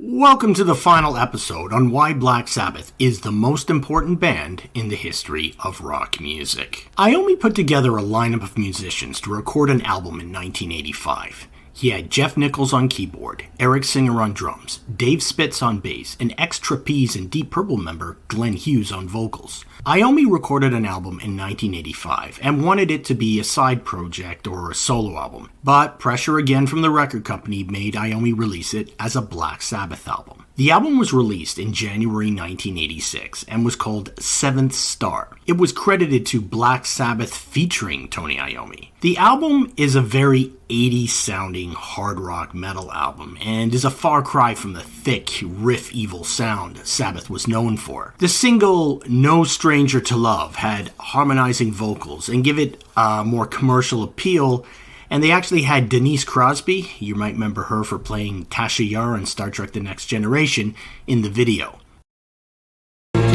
Welcome to the final episode on why Black Sabbath is the most important band in the history of rock music. Iommi put together a lineup of musicians to record an album in 1985. He had Jeff Nichols on keyboard, Eric Singer on drums, Dave Spitz on bass, and ex-Trapeze and Deep Purple member Glenn Hughes on vocals. Iommi recorded an album in 1985 and wanted it to be a side project or a solo album, but pressure again from the record company made Iommi release it as a Black Sabbath album. The album was released in January 1986 and was called Seventh Star. It was credited to Black Sabbath featuring Tony Iommi. The album is a very 80s sounding hard rock metal album and is a far cry from the thick riff evil sound Sabbath was known for. The single No Stranger to Love had harmonizing vocals and give it a more commercial appeal. And they actually had Denise Crosby, you might remember her for playing Tasha Yar on Star Trek The Next Generation, in the video. Cry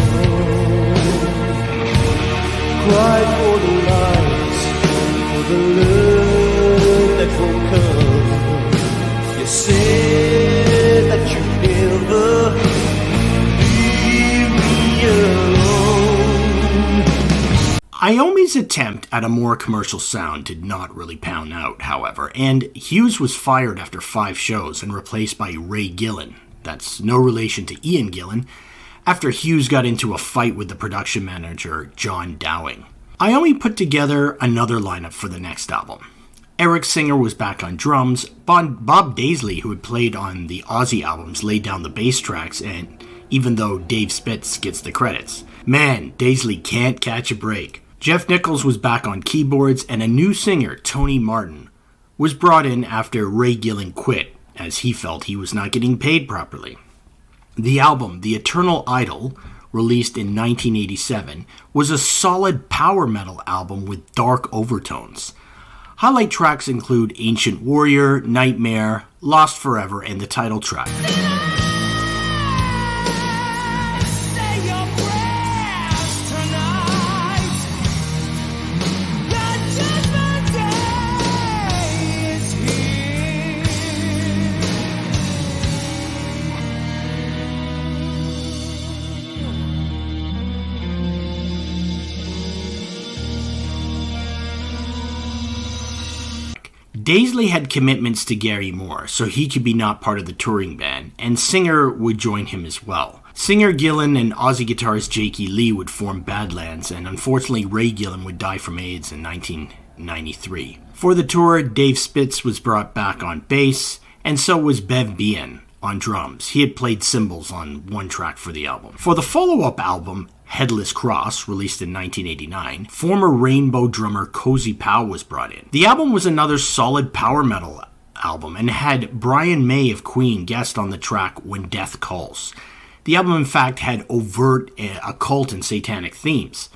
for the lights, for the love that won't come. You said that you never leave me alone. Iommi's attempt at a more commercial sound did not really pound out, however, and Hughes was fired after 5 shows and replaced by Ray Gillen. That's no relation to Ian Gillan, after Hughes got into a fight with the production manager, John Dowling. Iommi put together another lineup for the next album. Eric Singer was back on drums, Bob Daisley, who had played on the Ozzy albums, laid down the bass tracks, and even though Dave Spitz gets the credits. Man, Daisley can't catch a break. Jeff Nichols was back on keyboards, and a new singer, Tony Martin, was brought in after Ray Gillen quit, as he felt he was not getting paid properly. The album, The Eternal Idol, released in 1987, was a solid power metal album with dark overtones. Highlight tracks include Ancient Warrior, Nightmare, Lost Forever, and the title track. Daisley had commitments to Gary Moore, so he could be not part of the touring band, and Singer would join him as well. Singer, Gillan, and Ozzy guitarist Jakey Lee would form Badlands, and unfortunately Ray Gillen would die from AIDS in 1993. For the tour, Dave Spitz was brought back on bass, and so was Bev Bien on drums. He had played cymbals on one track for the album. For the follow-up album, Headless Cross, released in 1989, former Rainbow drummer Cozy Powell was brought in. The album was another solid power metal album and had Brian May of Queen guest on the track When Death Calls. The album, in fact, had overt occult and satanic themes.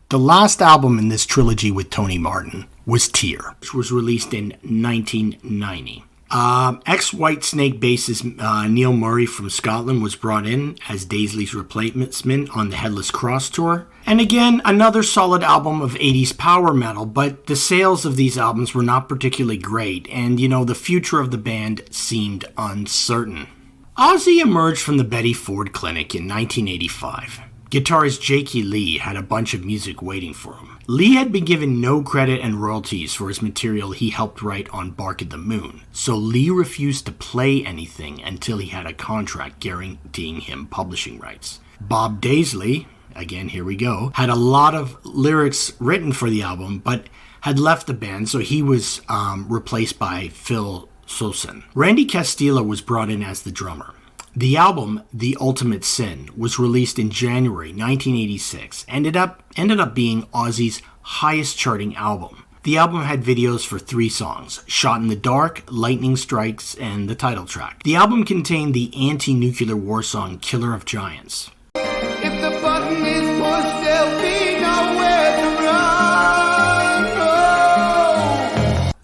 The last album in this trilogy with Tony Martin was Tear, which was released in 1990. Ex-Whitesnake bassist Neil Murray from Scotland was brought in as Daisley's replacement on the Headless Cross tour. And again, another solid album of 80s power metal, but the sales of these albums were not particularly great, and the future of the band seemed uncertain. Ozzy emerged from the Betty Ford Clinic in 1985. Guitarist Jakey Lee had a bunch of music waiting for him. Lee had been given no credit and royalties for his material he helped write on Bark at the Moon, so Lee refused to play anything until he had a contract guaranteeing him publishing rights. Bob Daisley, again here we go, had a lot of lyrics written for the album, but had left the band, so he was replaced by Phil Sosin. Randy Castillo was brought in as the drummer. The album, The Ultimate Sin, was released in January 1986 and ended up being Ozzy's highest charting album. The album had videos for 3 songs, Shot in the Dark, Lightning Strikes, and the title track. The album contained the anti-nuclear war song Killer of Giants. If the button is pushed, there'll be nowhere to run.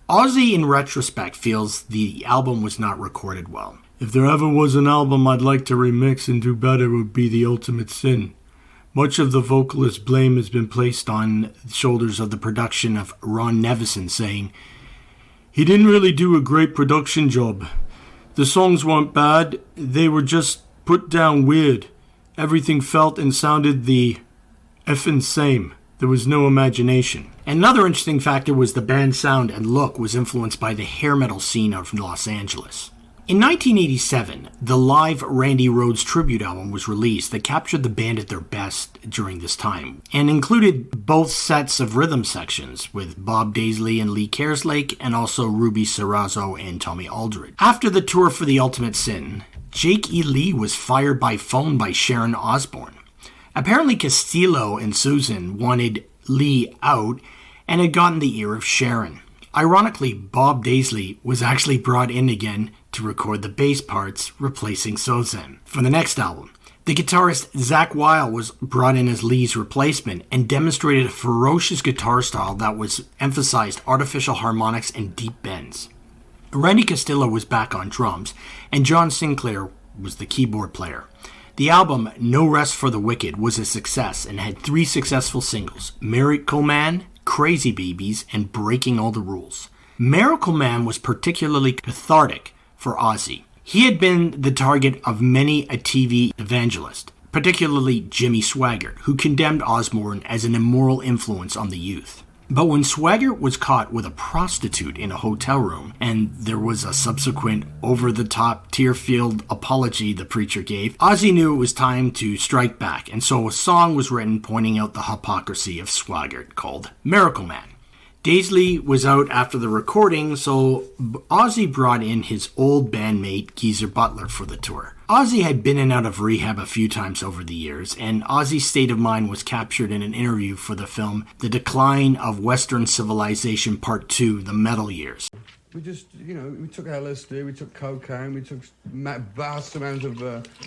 Ozzy, in retrospect, feels the album was not recorded well. If there ever was an album I'd like to remix and do better, it would be The Ultimate Sin. Much of the vocalist's blame has been placed on the shoulders of the production of Ron Nevison, saying, "He didn't really do a great production job. The songs weren't bad, they were just put down weird. Everything felt and sounded the effing same. There was no imagination." Another interesting factor was the band's sound and look was influenced by the hair metal scene of Los Angeles. In 1987, the live Randy Rhoads tribute album was released that captured the band at their best during this time, and included both sets of rhythm sections with Bob Daisley and Lee Kerslake, and also Ruby Serrazzo and Tommy Aldridge. After the tour for The Ultimate Sin, Jake E. Lee was fired by phone by Sharon Osbourne. Apparently Castillo and Susan wanted Lee out and had gotten the ear of Sharon. Ironically, Bob Daisley was actually brought in again to record the bass parts, replacing Susan. For the next album, the guitarist Zakk Wylde was brought in as Lee's replacement and demonstrated a ferocious guitar style that was emphasized artificial harmonics and deep bends. Randy Castillo was back on drums, and John Sinclair was the keyboard player. The album, No Rest for the Wicked, was a success and had 3 successful singles, Miracle Man, Crazy Babies, and Breaking All the Rules. Miracle Man was particularly cathartic for Ozzy. He had been the target of many a TV evangelist, particularly Jimmy Swaggart, who condemned Osbourne as an immoral influence on the youth. But when Swaggart was caught with a prostitute in a hotel room, and there was a subsequent over-the-top tear-filled apology the preacher gave, Ozzy knew it was time to strike back, and so a song was written pointing out the hypocrisy of Swaggart called Miracle Man. Daisley was out after the recording, so Ozzy brought in his old bandmate Geezer Butler for the tour. Ozzy had been in and out of rehab a few times over the years, and Ozzy's state of mind was captured in an interview for the film The Decline of Western Civilization Part 2, The Metal Years. We just, we took LSD, we took cocaine, we took vast amounts of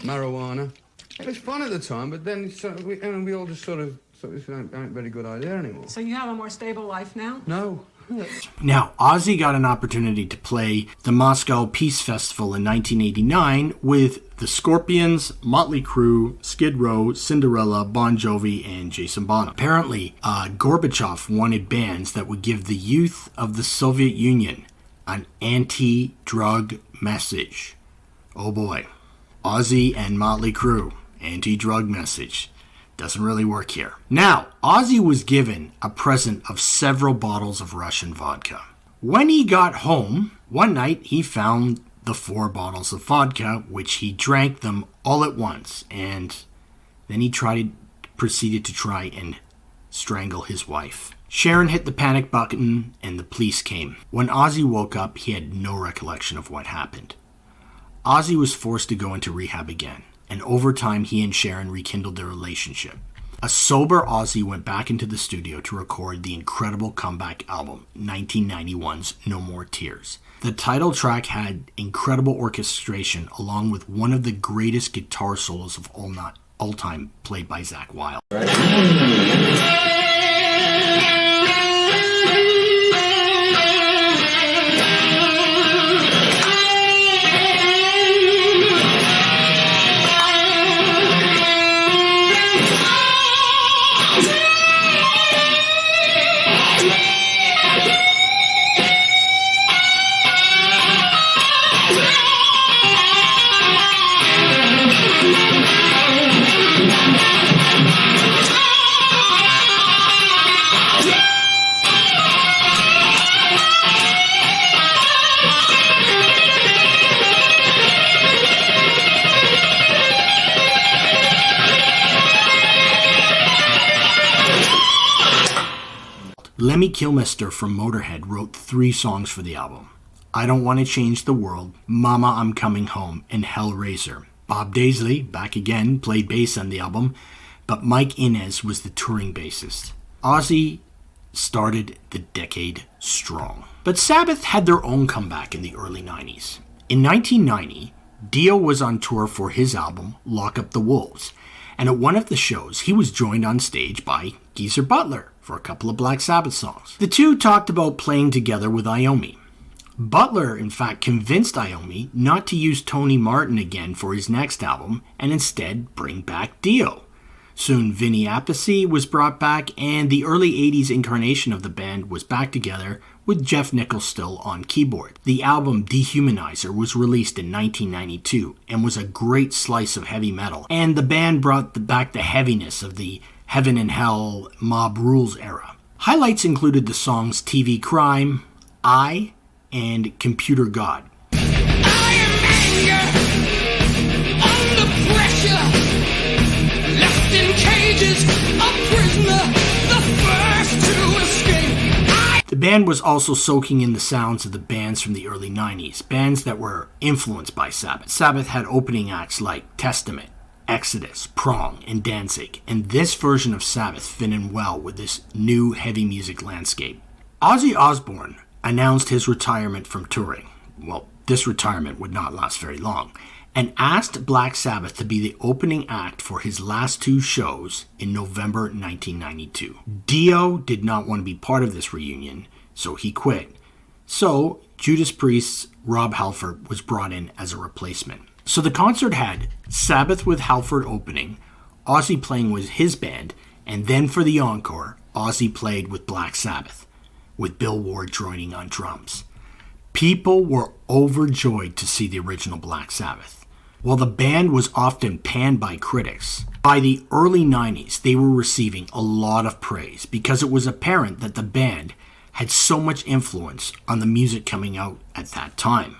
marijuana. It was fun at the time, but then we all just sort of thought this ain't a very good idea anymore. So you have a more stable life now? No. Now, Ozzy got an opportunity to play the Moscow Peace Festival in 1989 with the Scorpions, Motley Crue, Skid Row, Cinderella, Bon Jovi, and Jason Bonham. Apparently, Gorbachev wanted bands that would give the youth of the Soviet Union an anti-drug message. Oh boy. Ozzy and Motley Crue, anti-drug message. Doesn't really work here. Now, Ozzy was given a present of several bottles of Russian vodka. When he got home, one night he found the 4 bottles of vodka, which he drank them all at once, and then he proceeded to try and strangle his wife. Sharon hit the panic button, and the police came. When Ozzy woke up, he had no recollection of what happened. Ozzy was forced to go into rehab again, and over time he and Sharon rekindled their relationship. A sober Ozzy went back into the studio to record the incredible comeback album, 1991's No More Tears. The title track had incredible orchestration along with one of the greatest guitar solos of all time, played by Zakk Wylde. Lemmy Kilmister from Motorhead wrote 3 songs for the album: I Don't Want to Change the World, Mama I'm Coming Home, and Hellraiser. Bob Daisley, back again, played bass on the album, but Mike Inez was the touring bassist. Ozzy started the decade strong. But Sabbath had their own comeback in the early 90s. In 1990, Dio was on tour for his album, Lock Up the Wolves, and at one of the shows, he was joined on stage by Geezer Butler for a couple of Black Sabbath songs. The two talked about playing together with Iommi. Butler, in fact, convinced Iommi not to use Tony Martin again for his next album and instead bring back Dio. Soon Vinny Appice was brought back, and the early 80s incarnation of the band was back together with Jeff Nichols still on keyboard. The album Dehumanizer was released in 1992 and was a great slice of heavy metal, and the band brought back the heaviness of the Heaven and Hell Mob Rules era. Highlights included the songs TV Crime, I, and Computer God. I am anger under pressure. Left in cages, a prisoner, the first to escape. The band was also soaking in the sounds of the bands from the early 90s, bands that were influenced by Sabbath. Sabbath had opening acts like Testament, Exodus, Prong, and Danzig, and this version of Sabbath fit in well with this new heavy music landscape. Ozzy Osbourne announced his retirement from touring. Well, this retirement would not last very long, and asked Black Sabbath to be the opening act for his last two shows in November 1992. Dio did not want to be part of this reunion, so he quit. So, Judas Priest's Rob Halford was brought in as a replacement. So the concert had Sabbath with Halford opening, Ozzy playing with his band, and then for the encore, Ozzy played with Black Sabbath, with Bill Ward joining on drums. People were overjoyed to see the original Black Sabbath. While the band was often panned by critics, by the early 90s they were receiving a lot of praise because it was apparent that the band had so much influence on the music coming out at that time.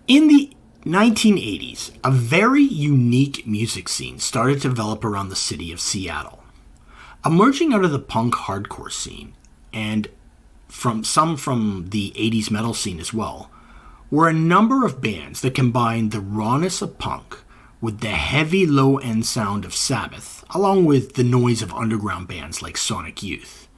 In the 1980s, a very unique music scene started to develop around the city of Seattle. Emerging out of the punk hardcore scene, and from the 80s metal scene as well, were a number of bands that combined the rawness of punk with the heavy low-end sound of Sabbath, along with the noise of underground bands like Sonic Youth.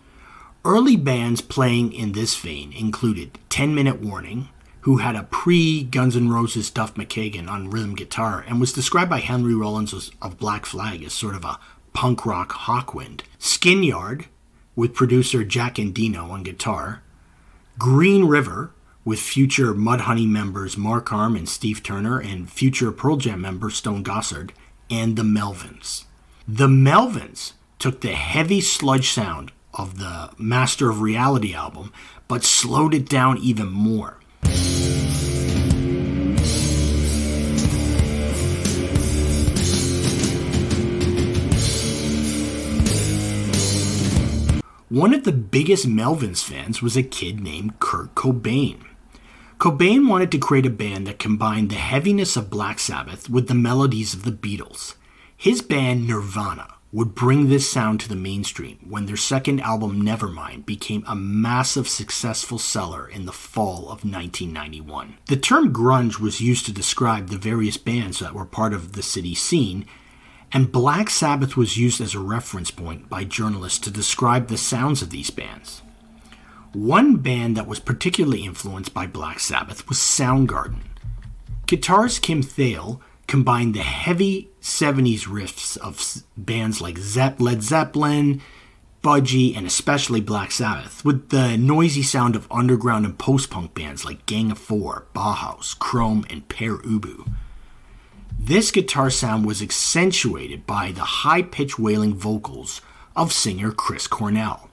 Early bands playing in this vein included 10 Minute Warning, who had a pre-Guns N' Roses Duff McKagan on rhythm guitar and was described by Henry Rollins of Black Flag as sort of a punk rock Hawkwind. Skin Yard, with producer Jack Endino on guitar. Green River, with future Mudhoney members Mark Arm and Steve Turner and future Pearl Jam member Stone Gossard, and the Melvins. The Melvins took the heavy sludge sound of the Master of Reality album, but slowed it down even more. One of the biggest Melvins fans was a kid named Kurt Cobain. Cobain wanted to create a band that combined the heaviness of Black Sabbath with the melodies of the Beatles. His band Nirvana would bring this sound to the mainstream when their second album Nevermind became a massive successful seller in the fall of 1991. The term grunge was used to describe the various bands that were part of the city scene, and Black Sabbath was used as a reference point by journalists to describe the sounds of these bands. One band that was particularly influenced by Black Sabbath was Soundgarden. Guitarist Kim Thayil combined the heavy 70s riffs of bands like Led Zeppelin, Budgie, and especially Black Sabbath, with the noisy sound of underground and post-punk bands like Gang of Four, Bauhaus, Chrome, and Pere Ubu. This guitar sound was accentuated by the high-pitched wailing vocals of singer Chris Cornell.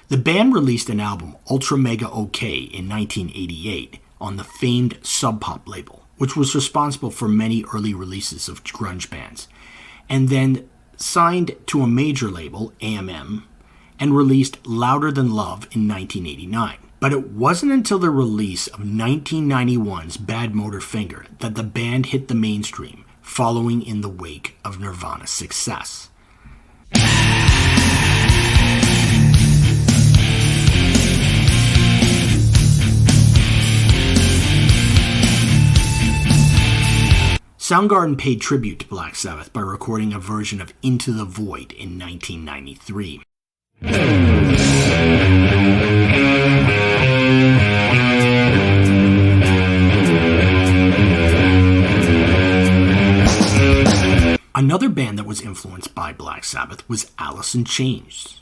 The band released an album, Ultra Mega OK, in 1988 on the famed Sub Pop label, which was responsible for many early releases of grunge bands, and then signed to a major label, A&M, and released Louder Than Love in 1989. But it wasn't until the release of 1991's Bad Motor Finger that the band hit the mainstream, following in the wake of Nirvana's success. Soundgarden paid tribute to Black Sabbath by recording a version of Into the Void in 1993. Another band that was influenced by Black Sabbath was Alice in Chains.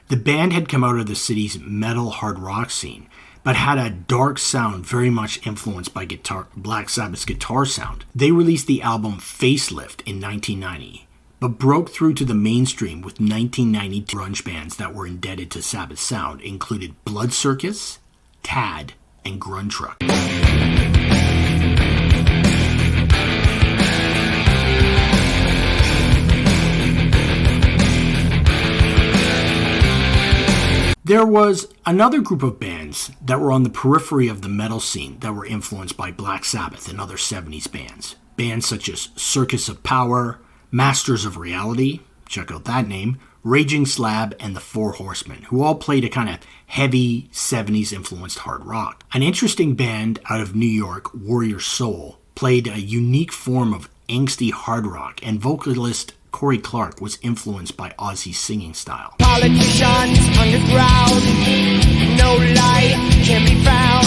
The band had come out of the city's metal hard rock scene, but had a dark sound very much influenced by Black Sabbath's guitar sound. They released the album Facelift in 1990, but broke through to the mainstream with 1992 grunge bands that were indebted to Sabbath's sound included Blood Circus, Tad, and Grunge Truck. There was another group of bands that were on the periphery of the metal scene that were influenced by Black Sabbath and other 70s bands. Bands such as Circus of Power, Masters of Reality, check out that name, Raging Slab, and the Four Horsemen, who all played a kind of heavy 70s influenced hard rock. An interesting band out of New York, Warrior Soul, played a unique form of angsty hard rock, and vocalist Corey Clark was influenced by Ozzy's singing style. Politicians underground, no light can be found.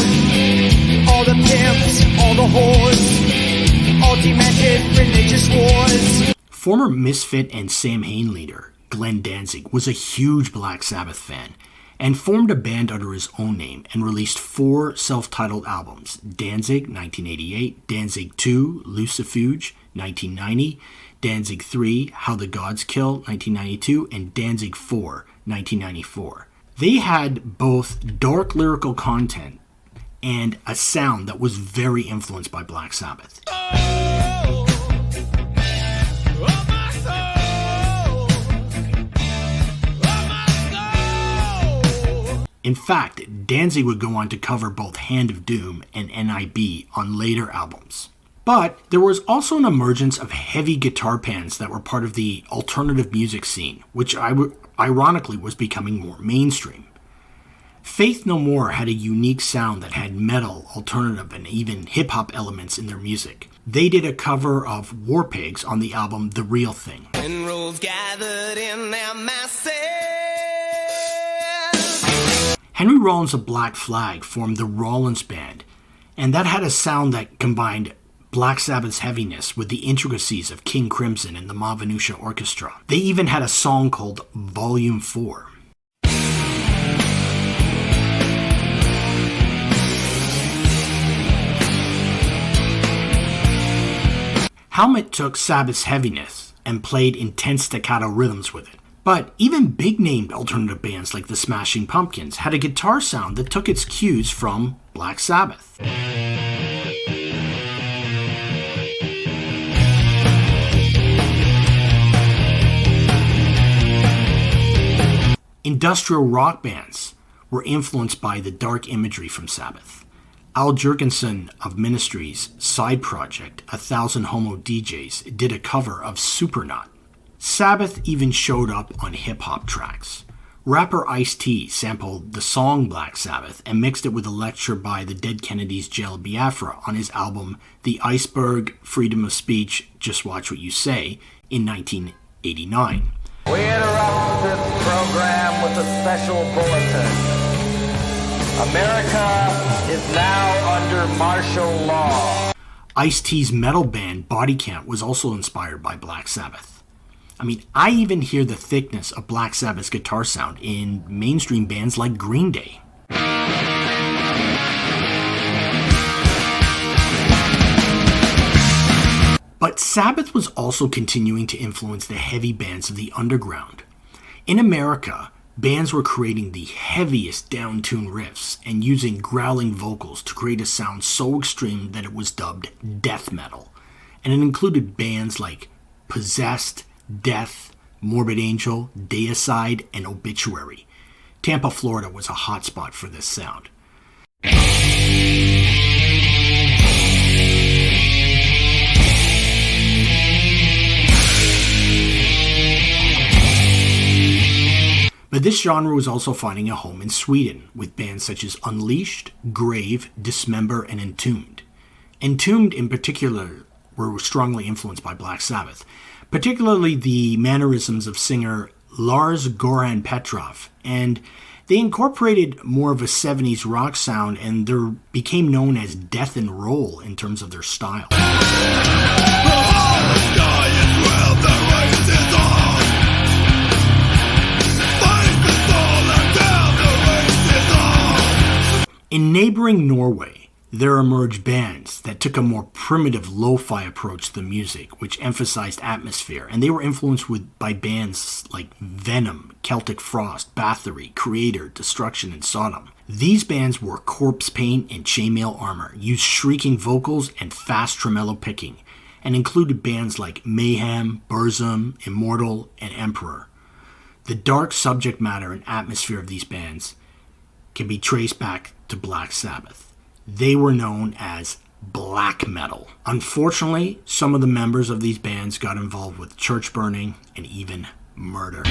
All the pimps, all the whores, all demented religious wars. Former Misfit and Sam Hain leader Glenn Danzig was a huge Black Sabbath fan and formed a band under his own name and released 4 self-titled albums: Danzig 1988, Danzig 2, Lucifuge 1990, Danzig 3, How the Gods Kill 1992, and Danzig 4 1994. They had both dark lyrical content and a sound that was very influenced by Black Sabbath. In fact, Danzig would go on to cover both Hand of Doom and NIB on later albums. But there was also an emergence of heavy guitar pans that were part of the alternative music scene, which ironically was becoming more mainstream. Faith No More had a unique sound that had metal, alternative, and even hip-hop elements in their music. They did a cover of War Pigs on the album The Real Thing. Gathered in their masses. Henry Rollins of Black Flag formed the Rollins Band, and that had a sound that combined Black Sabbath's heaviness with the intricacies of King Crimson and the Ma Venusia Orchestra. They even had a song called Volume 4. Helmet took Sabbath's heaviness and played intense staccato rhythms with it. But even big-named alternative bands like the Smashing Pumpkins had a guitar sound that took its cues from Black Sabbath. Industrial rock bands were influenced by the dark imagery from Sabbath. Al Jurgensen of Ministry's side project, 1,000 Homo DJs, did a cover of Supernaut. Sabbath even showed up on hip-hop tracks. Rapper Ice-T sampled the song Black Sabbath and mixed it with a lecture by the Dead Kennedys' Jello Biafra on his album The Iceberg, Freedom of Speech, Just Watch What You Say in 1989. We interrupt this program with a special bulletin. America is now under martial law. Ice-T's metal band Body Count was also inspired by Black Sabbath. I mean, I even hear the thickness of Black Sabbath's guitar sound in mainstream bands like Green Day. But Sabbath was also continuing to influence the heavy bands of the underground. In America, bands were creating the heaviest down-tuned riffs and using growling vocals to create a sound so extreme that it was dubbed death metal. And it included bands like Possessed, Death, Morbid Angel, Deicide, and Obituary. Tampa, Florida was a hotspot for this sound. But this genre was also finding a home in Sweden, with bands such as Unleashed, Grave, Dismember, and Entombed. Entombed in particular were strongly influenced by Black Sabbath, particularly the mannerisms of singer Lars Goran Petrov, and they incorporated more of a 70s rock sound and they became known as death and roll in terms of their style. In neighboring Norway, there emerged bands that took a more primitive lo-fi approach to the music, which emphasized atmosphere, and they were influenced by bands like Venom, Celtic Frost, Bathory, Creator, Destruction, and Sodom. These bands wore corpse paint and chainmail armor, used shrieking vocals and fast tremolo picking, and included bands like Mayhem, Burzum, Immortal, and Emperor. The dark subject matter and atmosphere of these bands can be traced back to Black Sabbath. They were known as black metal. Unfortunately, some of the members of these bands got involved with church burning and even murder.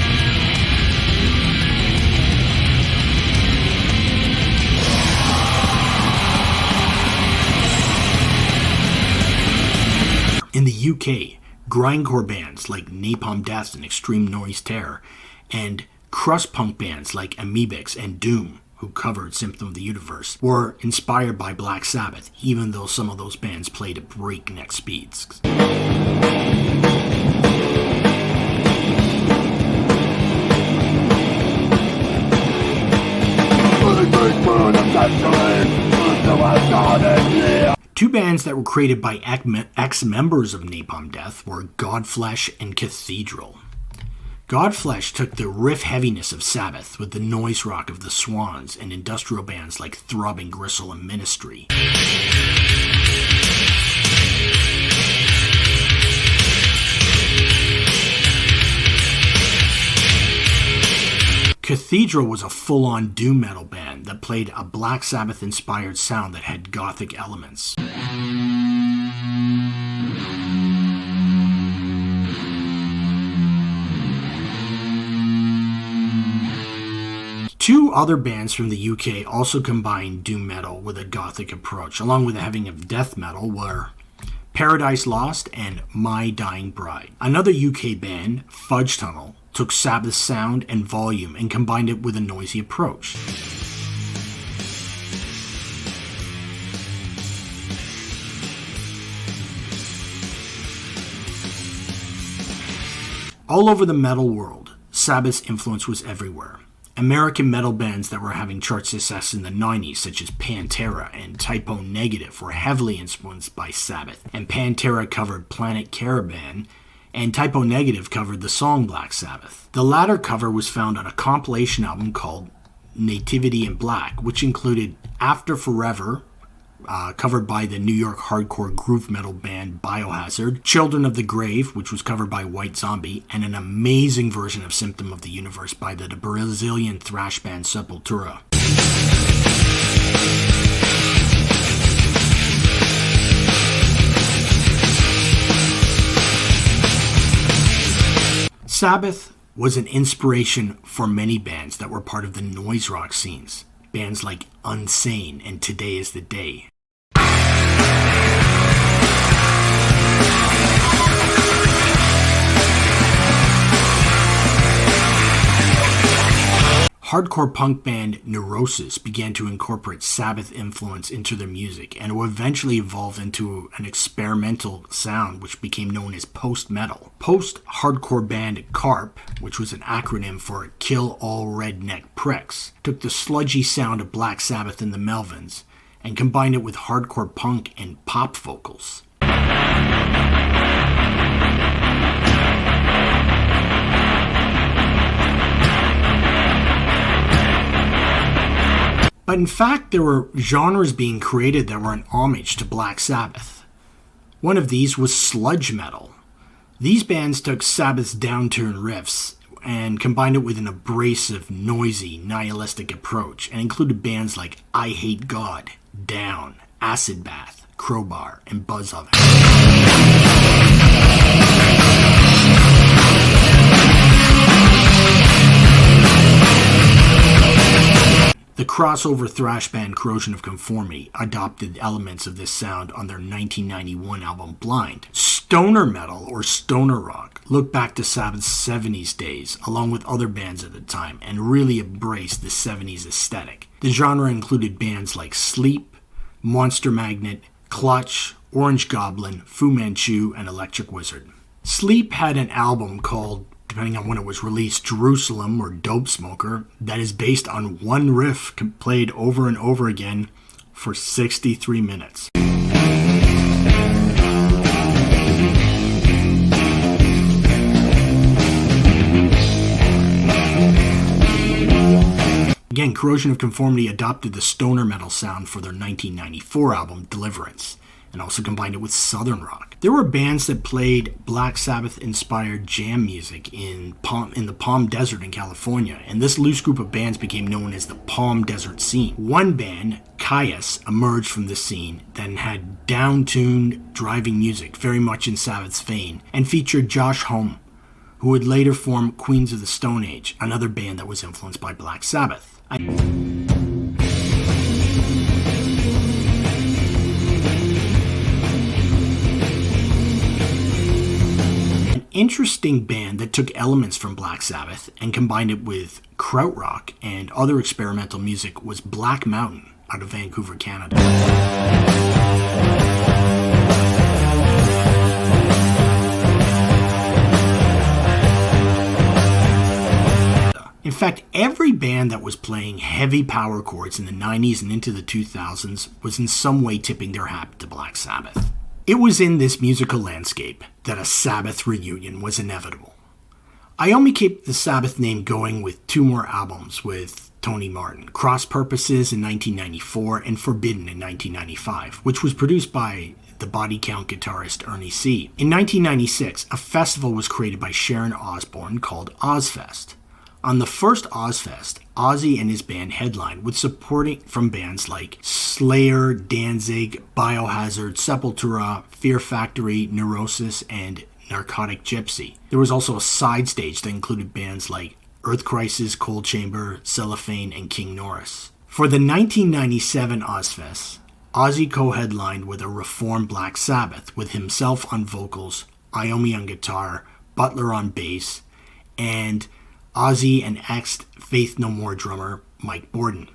In the UK, grindcore bands like Napalm Death and Extreme Noise Terror, and crust punk bands like Amoebics and Doom, who covered Symptom of the Universe, were inspired by Black Sabbath, even though some of those bands played at breakneck speeds. Two bands that were created by ex-members of Napalm Death were Godflesh and Cathedral. Godflesh took the riff heaviness of Sabbath with the noise rock of the Swans and industrial bands like Throbbing Gristle and Ministry. Cathedral was a full-on doom metal band that played a Black Sabbath-inspired sound that had gothic elements. Two other bands from the UK also combined doom metal with a gothic approach, along with the heavy of death metal, were Paradise Lost and My Dying Bride. Another UK band, Fudge Tunnel, took Sabbath's sound and volume and combined it with a noisy approach. All over the metal world, Sabbath's influence was everywhere. American metal bands that were having chart success in the 90s, such as Pantera and Typo Negative, were heavily influenced by Sabbath, and Pantera covered Planet Caravan, and Typo Negative covered the song Black Sabbath. The latter cover was found on a compilation album called Nativity in Black, which included After Forever, covered by the New York hardcore groove metal band Biohazard, Children of the Grave, which was covered by White Zombie, and an amazing version of Symptom of the Universe by the Brazilian thrash band Sepultura. Sabbath was an inspiration for many bands that were part of the noise rock scenes. Bands like Unsane and Today Is the Day. Hardcore punk band Neurosis began to incorporate Sabbath influence into their music, and it would eventually evolve into an experimental sound which became known as post-metal. Post-hardcore band Carp, which was an acronym for Kill All Redneck Pricks, took the sludgy sound of Black Sabbath and the Melvins and combined it with hardcore punk and pop vocals. But in fact, there were genres being created that were an homage to Black Sabbath. One of these was sludge metal. These bands took Sabbath's downturn riffs and combined it with an abrasive, noisy, nihilistic approach, and included bands like I Hate God, Down, Acid Bath, Crowbar, and Buzz Oven. The crossover thrash band Corrosion of Conformity adopted elements of this sound on their 1991 album Blind. Stoner metal, or stoner rock, looked back to Sabbath's 70s days, along with other bands at the time, and really embraced the 70s aesthetic. The genre included bands like Sleep, Monster Magnet, Clutch, Orange Goblin, Fu Manchu, and Electric Wizard. Sleep had an album called, depending on when it was released, Jerusalem or Dope Smoker, that is based on one riff played over and over again for 63 minutes. Again, Corrosion of Conformity adopted the stoner metal sound for their 1994 album, Deliverance, and also combined it with southern rock. There were bands that played Black Sabbath-inspired jam music in the Palm Desert in California, and this loose group of bands became known as the Palm Desert Scene. One band, Caius, emerged from this scene, then had down-tuned, driving music, very much in Sabbath's vein, and featured Josh Homme, who would later form Queens of the Stone Age, another band that was influenced by Black Sabbath. An interesting band that took elements from Black Sabbath and combined it with krautrock and other experimental music was Black Mountain out of Vancouver, Canada. In fact, every band that was playing heavy power chords in the 90s and into the 2000s was in some way tipping their hat to Black Sabbath. It was in this musical landscape that a Sabbath reunion was inevitable. Iommi kept the Sabbath name going with two more albums with Tony Martin, Cross Purposes in 1994 and Forbidden in 1995, which was produced by the Body Count guitarist Ernie C. In 1996, a festival was created by Sharon Osbourne called Ozfest. On the first Ozfest, Ozzy and his band headlined with support from bands like Slayer, Danzig, Biohazard, Sepultura, Fear Factory, Neurosis, and Narcotic Gypsy. There was also a side stage that included bands like Earth Crisis, Cold Chamber, Cellophane, and King Norris. For the 1997 Ozfest, Ozzy co-headlined with a reformed Black Sabbath with himself on vocals, Iommi on guitar, Butler on bass, and Ozzy and ex-Faith No More drummer Mike Bordin.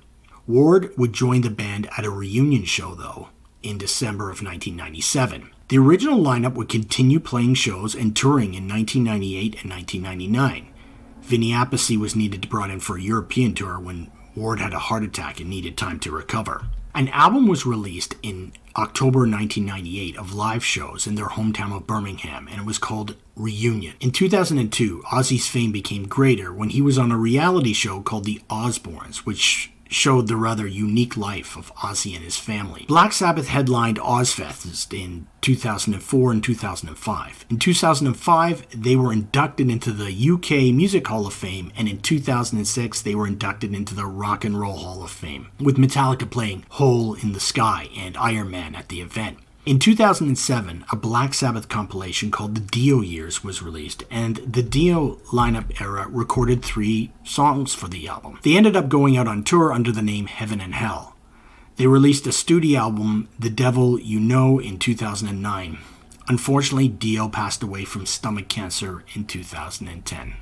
Ward would join the band at a reunion show, though, in December of 1997. The original lineup would continue playing shows and touring in 1998 and 1999. Vinny Appice was needed to be brought in for a European tour when Ward had a heart attack and needed time to recover. An album was released in October 1998 of live shows in their hometown of Birmingham, and it was called Reunion. In 2002, Ozzy's fame became greater when he was on a reality show called The Osbournes, which showed the rather unique life of Ozzy and his family. Black Sabbath headlined Ozfest in 2004 and 2005. In 2005, they were inducted into the UK Music Hall of Fame, and in 2006, they were inducted into the Rock and Roll Hall of Fame, with Metallica playing Hole in the Sky and Iron Man at the event. In 2007, a Black Sabbath compilation called The Dio Years was released, and the Dio lineup era recorded 3 songs for the album. They ended up going out on tour under the name Heaven and Hell. They released a studio album, The Devil You Know, in 2009. Unfortunately, Dio passed away from stomach cancer in 2010.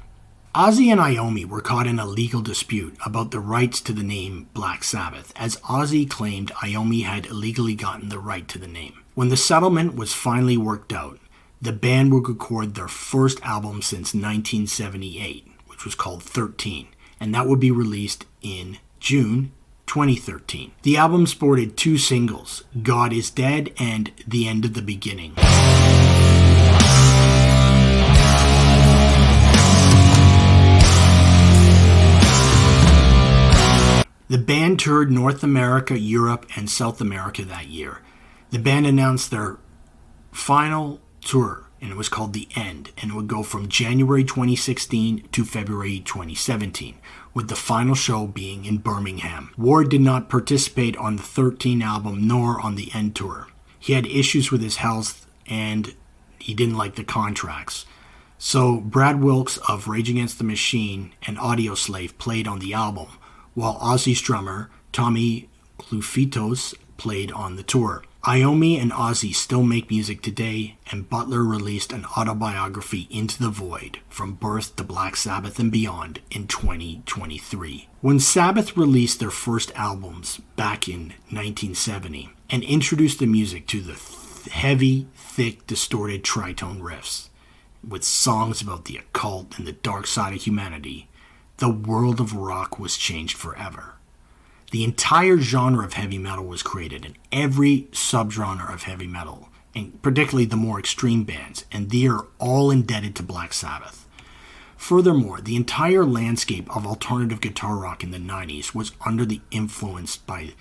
Ozzy and Iommi were caught in a legal dispute about the rights to the name Black Sabbath, as Ozzy claimed Iommi had illegally gotten the right to the name. When the settlement was finally worked out, the band would record their first album since 1978, which was called 13, and that would be released in June 2013. The album sported 2 singles, God Is Dead and The End of the Beginning. The band toured North America, Europe, and South America that year. The band announced their final tour, and it was called The End, and it would go from January 2016 to February 2017, with the final show being in Birmingham. Ward did not participate on the 13 album nor on the End tour. He had issues with his health, and he didn't like the contracts. So Brad Wilkes of Rage Against the Machine and Audioslave played on the album, while Ozzy's drummer, Tommy Clufitos, played on the tour. Iommi and Ozzy still make music today, and Butler released an autobiography, Into the Void, From Birth to Black Sabbath and Beyond, in 2023. When Sabbath released their first albums back in 1970 and introduced the music to the heavy, thick, distorted tritone riffs, with songs about the occult and the dark side of humanity, the world of rock was changed forever. The entire genre of heavy metal was created, and every subgenre of heavy metal, and particularly the more extreme bands, and they are all indebted to Black Sabbath. Furthermore, the entire landscape of alternative guitar rock in the 90s was under the influence by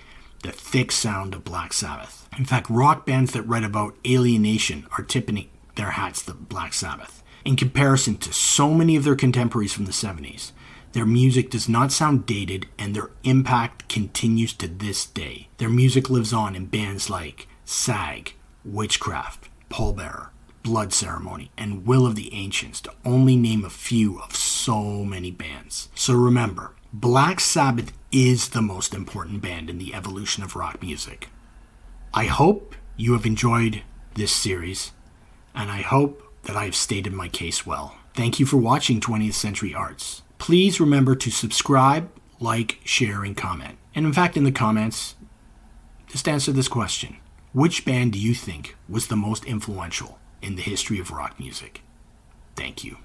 the thick sound of Black Sabbath. In fact, rock bands that write about alienation are tipping their hats to Black Sabbath. In comparison to so many of their contemporaries from the 70s, their music does not sound dated, and their impact continues to this day. Their music lives on in bands like Sag, Witchcraft, Pallbearer, Blood Ceremony, and Will of the Ancients, to only name a few of so many bands. So remember, Black Sabbath is the most important band in the evolution of rock music. I hope you have enjoyed this series, and I hope that I have stated my case well. Thank you for watching 20th Century Arts. Please remember to subscribe, like, share, and comment. And in fact, in the comments, just answer this question. Which band do you think was the most influential in the history of rock music? Thank you.